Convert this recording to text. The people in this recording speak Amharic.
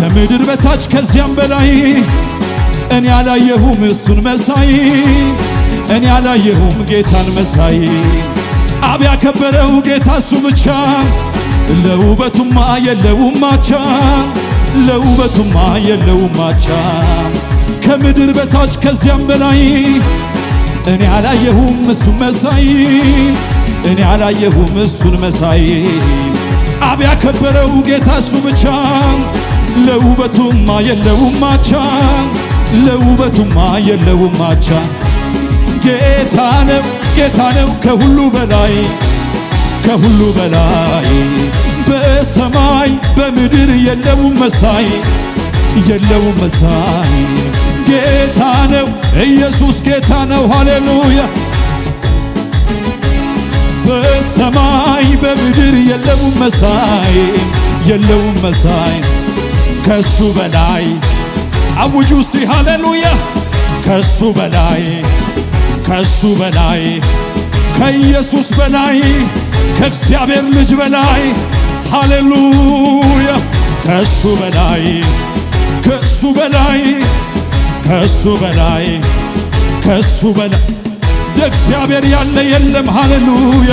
ከምድር በታች ከዚያም በላይ እኔ አላየሁም እሱን መሳይ እኔ አላየሁም ጌታን መሳይ አብ ያከበረው ጌታ እሱ ብቻ ለውበቱማ የለውም ማቻ ለውበቱማ የለውም ማቻ ከምድር በታች ከዚያም በላይ እኔ አላየሁም እሱን መሳይ እኔ አላየሁም እሱን መሳይ አብ ያከበረው ጌታ እሱ ብቻ ለውበቱማ የለውም ማቻ ለውበቱማ የለውም ማቻ ጌታ ነው ከሁሉ በላይ ከሁሉ በላይ በሰማይ በምድር የለውም መሳይ የለውም መሳይ ጌታ ነው ኢየሱስ ጌታ ነው ሃሌሉያ በሰማይ በምድር የለውም መሳይ የለውም መሳይ ከሱ በላይ አውጁ እስቲ ሃሌሉያ ከሱ በላይ ከኢየሱስ በላይ ከእግዚአብሔር ልጅ በላይ ሃሌሉያ ከሱ በላይ ለእግዚአብሔር ያለ የለም ሃሌሉያ